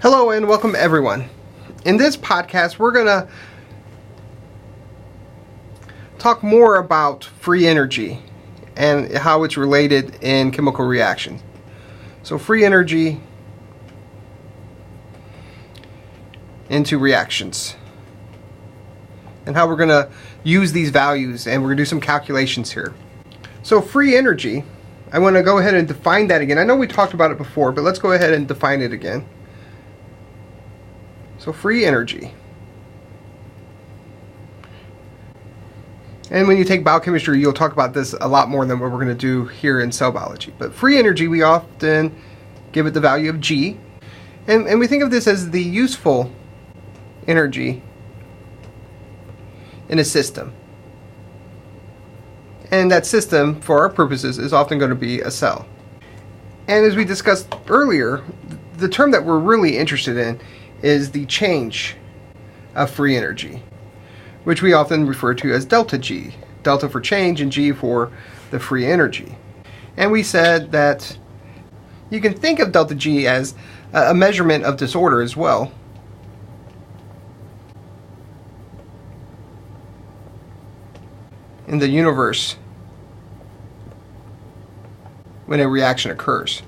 Hello and welcome everyone. In this podcast, we're going to talk more about free energy and how it's related in chemical reactions. So free energy into reactions and how we're going to use these values, and we're going to do some calculations here. So free energy, I want to go ahead and define that again. I know we talked about it before, but let's go ahead and define it again. So free energy. And when you take biochemistry, you'll talk about this a lot more than what we're going to do here in cell biology. But free energy, we often give it the value of G. And we think of this as the useful energy in a system. And that system, for our purposes, is often going to be a cell. And as we discussed earlier, the term that we're really interested in is the change of free energy, which we often refer to as delta G. Delta for change and G for the free energy. And we said that you can think of delta G as a measurement of disorder as well. In the universe when a reaction occurs.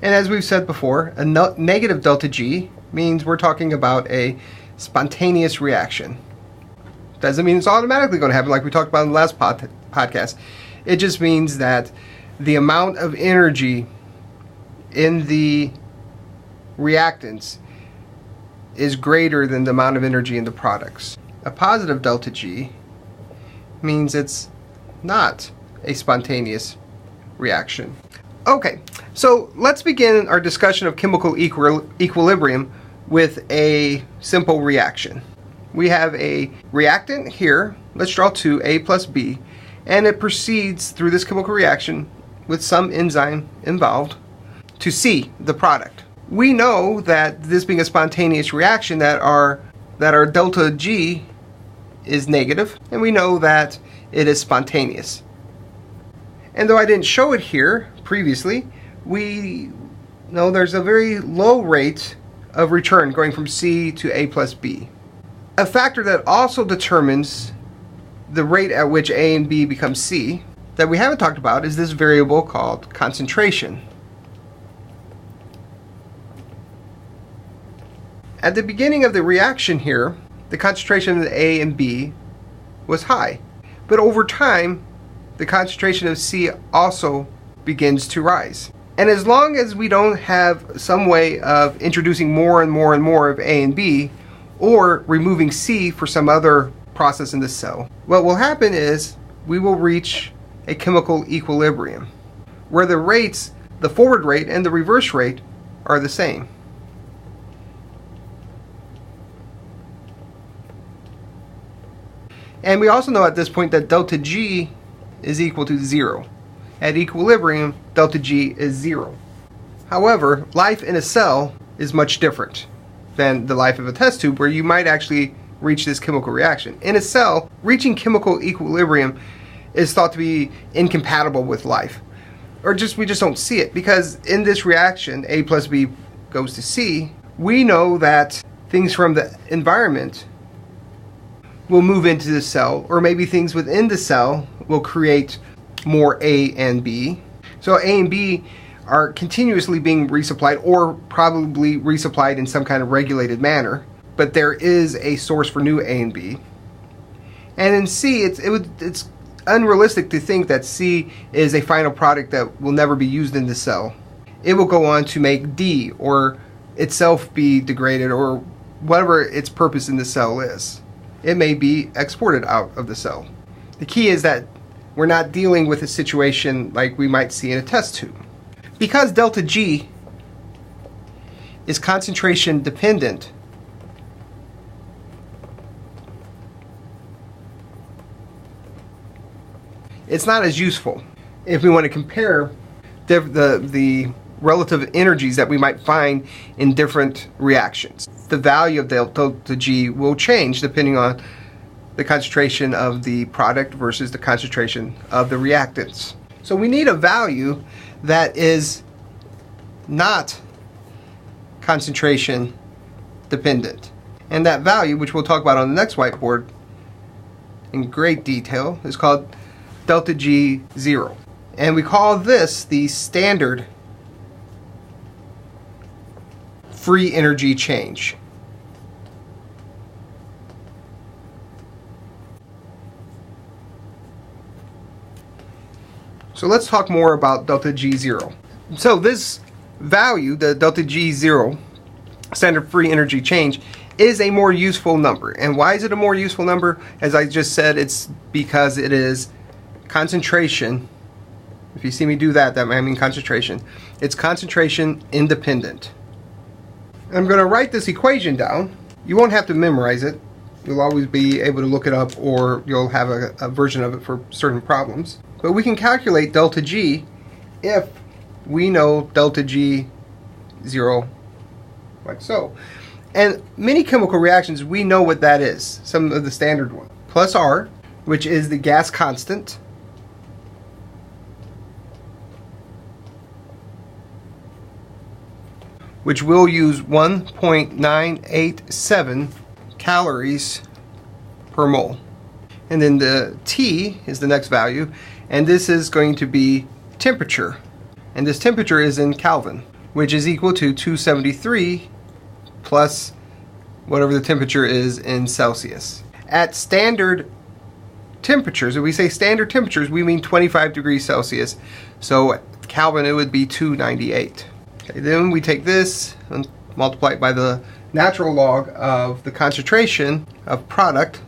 And as we've said before, a negative delta G means we're talking about a spontaneous reaction. Doesn't mean it's automatically going to happen like we talked about in the last podcast. It just means that the amount of energy in the reactants is greater than the amount of energy in the products. A positive delta G means it's not a spontaneous reaction. Okay, so let's begin our discussion of chemical equilibrium with a simple reaction. We have a reactant here. Let's draw two, A plus B, and it proceeds through this chemical reaction with some enzyme involved to C, the product. We know that this being a spontaneous reaction that our delta G is negative, and we know that it is spontaneous. And though I didn't show it here previously, we know there's a very low rate of return going from C to A plus B. A factor that also determines the rate at which A and B become C that we haven't talked about is this variable called concentration. At the beginning of the reaction here, the concentration of A and B was high, but over time the concentration of C also begins to rise. And as long as we don't have some way of introducing more and more and more of A and B, or removing C for some other process in the cell, what will happen is we will reach a chemical equilibrium, where the rates, the forward rate and the reverse rate, are the same. And we also know at this point that delta G is equal to 0. At equilibrium, delta G is 0. However, life in a cell is much different than the life of a test tube, where you might actually reach this chemical reaction. In a cell, reaching chemical equilibrium is thought to be incompatible with life. Or we just don't see it, because in this reaction, A plus B goes to C, we know that things from the environment will move into the cell, or maybe things within the cell will create more A and B. So A and B are continuously being resupplied, or probably resupplied in some kind of regulated manner, but there is a source for new A and B. And in C, it's unrealistic to think that C is a final product that will never be used in the cell. It will go on to make D, or itself be degraded, or whatever its purpose in the cell is. It may be exported out of the cell. The key is that we're not dealing with a situation like we might see in a test tube. Because delta G is concentration dependent, it's not as useful if we want to compare the relative energies that we might find in different reactions. The value of delta G will change depending on the concentration of the product versus the concentration of the reactants. So we need a value that is not concentration dependent. And that value, which we'll talk about on the next whiteboard in great detail, is called delta G 0. And we call this the standard free energy change. So let's talk more about delta G 0. So this value, the delta G 0, standard free energy change, is a more useful number. And why is it a more useful number? As I just said, it's because it is concentration. If you see me do that, I mean concentration. It's concentration independent. I'm going to write this equation down. You won't have to memorize it. You'll always be able to look it up, or you'll have a version of it for certain problems. But we can calculate delta G if we know delta G 0 like so. And many chemical reactions, we know what that is, some of the standard ones. Plus R, which is the gas constant, which will use 1.987 calories per mole. And then the T is the next value, and this is going to be temperature. And this temperature is in Kelvin, which is equal to 273 plus whatever the temperature is in Celsius. At standard temperatures, if we say standard temperatures, we mean 25 degrees Celsius. So Kelvin, it would be 298. Okay, then we take this and multiply it by the natural log of the concentration of product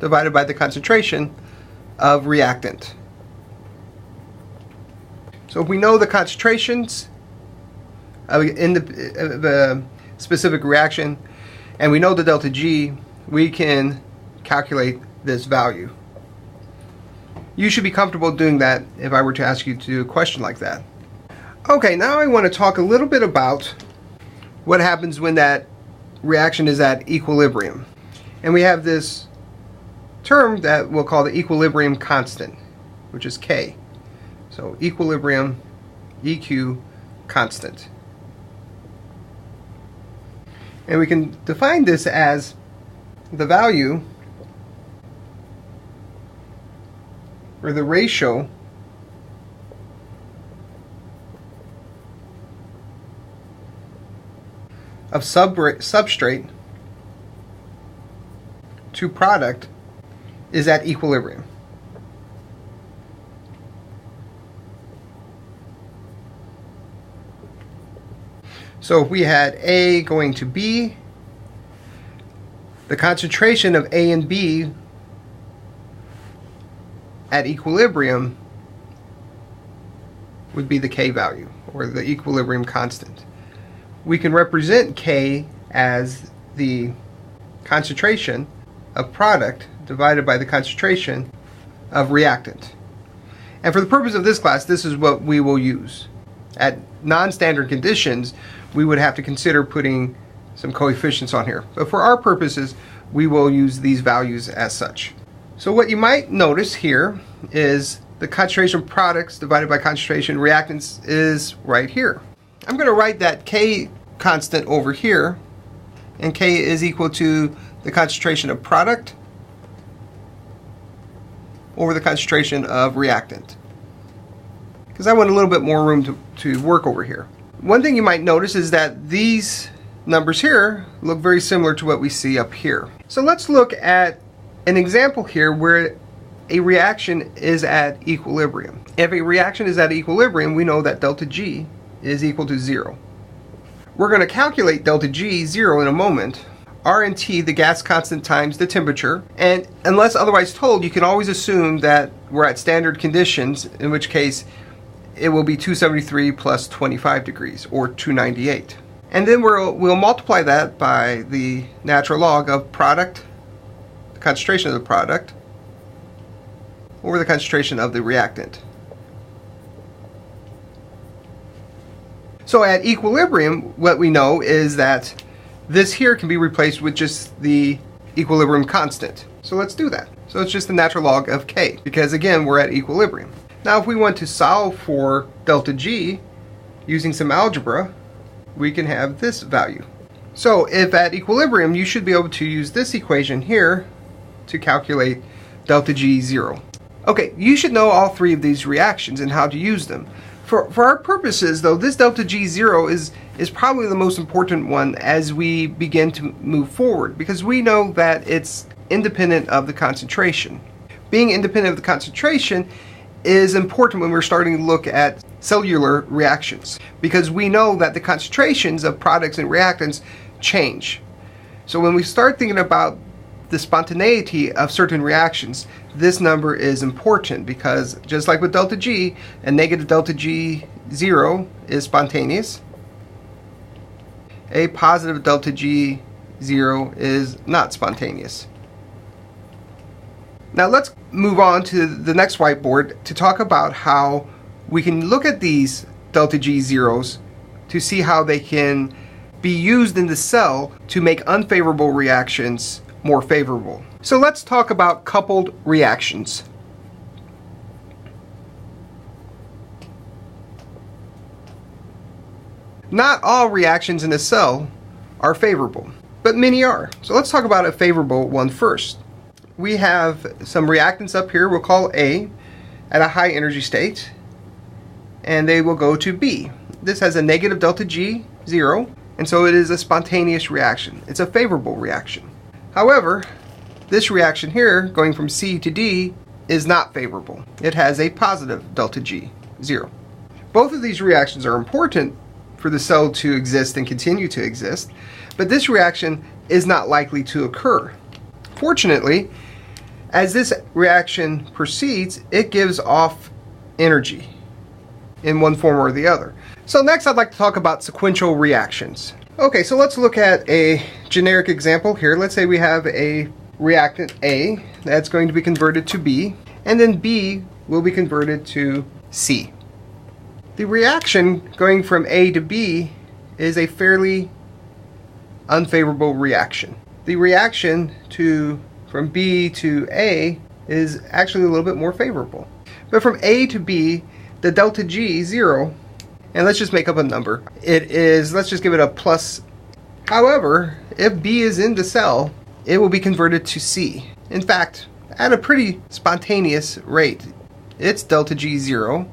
divided by the concentration of reactant. So if we know the concentrations in the specific reaction, and we know the delta G, we can calculate this value. You should be comfortable doing that if I were to ask you to do a question like that. Okay, now I want to talk a little bit about what happens when that reaction is at equilibrium. And we have this term that we'll call the equilibrium constant, which is K. So equilibrium, EQ constant. And we can define this as the value, or the ratio of substrate to product is at equilibrium. So if we had A going to B, the concentration of A and B at equilibrium would be the K value, or the equilibrium constant. We can represent K as the concentration of product divided by the concentration of reactant. And for the purpose of this class, this is what we will use. At non-standard conditions, we would have to consider putting some coefficients on here. But for our purposes, we will use these values as such. So what you might notice here is the concentration of products divided by concentration reactants is right here. I'm going to write that K constant over here, and K is equal to the concentration of product over the concentration of reactant, because I want a little bit more room to work over here. One thing you might notice is that these numbers here look very similar to what we see up here. So let's look at an example here where a reaction is at equilibrium. If a reaction is at equilibrium, we know that delta G is equal to 0. We're going to calculate delta G 0 in a moment. R and T, the gas constant, times the temperature. And unless otherwise told, you can always assume that we're at standard conditions, in which case it will be 273 plus 25 degrees, or 298. And then we'll multiply that by the natural log of product, the concentration of the product, over the concentration of the reactant. So at equilibrium, what we know is that this here can be replaced with just the equilibrium constant. So let's do that. So it's just the natural log of K, because again, we're at equilibrium. Now if we want to solve for delta G using some algebra, we can have this value. So if at equilibrium, you should be able to use this equation here to calculate delta G0. Okay, you should know all three of these reactions and how to use them. For our purposes, though, this delta G0 is probably the most important one as we begin to move forward, because we know that it's independent of the concentration. Being independent of the concentration is important when we're starting to look at cellular reactions, because we know that the concentrations of products and reactants change. So when we start thinking about the spontaneity of certain reactions, this number is important, because just like with delta G, a negative delta G0 is spontaneous. A positive delta G0 is not spontaneous. Now let's move on to the next whiteboard to talk about how we can look at these delta G0s to see how they can be used in the cell to make unfavorable reactions more favorable. So let's talk about coupled reactions. Not all reactions in a cell are favorable, but many are. So let's talk about a favorable one first. We have some reactants up here we'll call A at a high energy state, and they will go to B. This has a negative delta G0, and so it is a spontaneous reaction. It's a favorable reaction. However, this reaction here, going from C to D, is not favorable. It has a positive delta G0. Both of these reactions are important for the cell to exist and continue to exist, but this reaction is not likely to occur. Fortunately, as this reaction proceeds, it gives off energy in one form or the other. So next I'd like to talk about sequential reactions. Okay, so let's look at a generic example here. Let's say we have a reactant A that's going to be converted to B, and then B will be converted to C. The reaction going from A to B is a fairly unfavorable reaction. The reaction from B to A is actually a little bit more favorable. But from A to B, the delta G0, and let's just make up a number. Let's just give it a plus. However, if B is in the cell, it will be converted to C. In fact, at a pretty spontaneous rate. Its delta G0,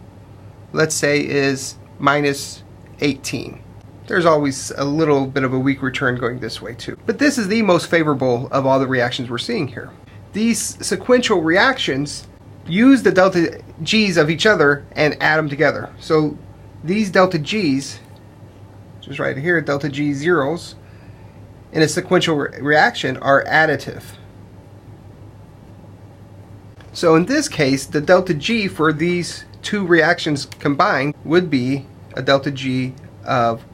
let's say, is minus 18. There's always a little bit of a weak return going this way too. But this is the most favorable of all the reactions we're seeing here. These sequential reactions use the delta G's of each other and add them together. So these delta G's, just right here, delta G0s, in a sequential reaction are additive. So in this case, the delta G for these two reactions combined would be a delta G of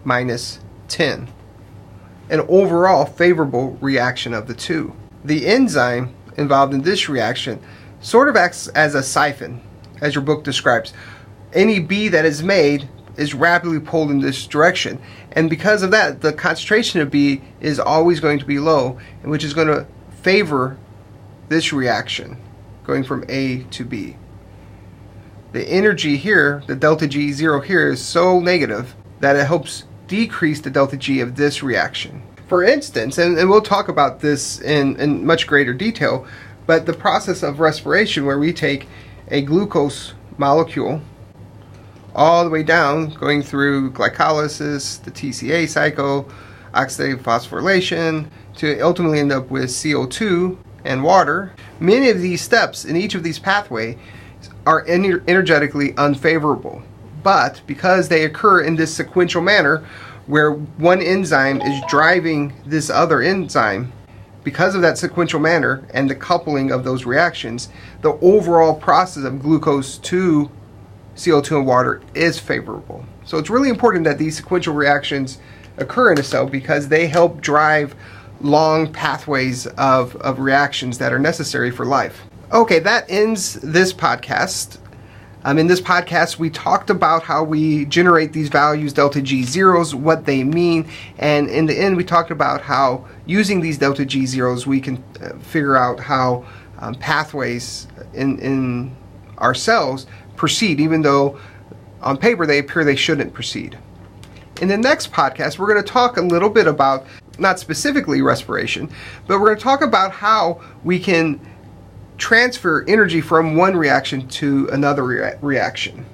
minus 10. An overall favorable reaction of the two. The enzyme involved in this reaction sort of acts as a siphon, as your book describes. Any B that is made is rapidly pulled in this direction, and because of that, the concentration of B is always going to be low, which is going to favor this reaction going from A to B. The energy here, the delta G0 here, is so negative that it helps decrease the delta G of this reaction. For instance, and we'll talk about this in much greater detail, but the process of respiration, where we take a glucose molecule all the way down, going through glycolysis, the TCA cycle, oxidative phosphorylation, to ultimately end up with CO2 and water. Many of these steps in each of these pathways are energetically unfavorable, but because they occur in this sequential manner where one enzyme is driving this other enzyme, because of that sequential manner and the coupling of those reactions, the overall process of glucose to CO2 and water is favorable. So it's really important that these sequential reactions occur in a cell, because they help drive long pathways of reactions that are necessary for life. Okay, that ends this podcast. In this podcast, we talked about how we generate these values, delta G0s, what they mean, and in the end, we talked about how using these delta G0s, we can figure out how pathways in our cells proceed, even though on paper they appear they shouldn't proceed. In the next podcast, we're going to talk a little bit about, not specifically respiration, but we're going to talk about how we can transfer energy from one reaction to another reaction.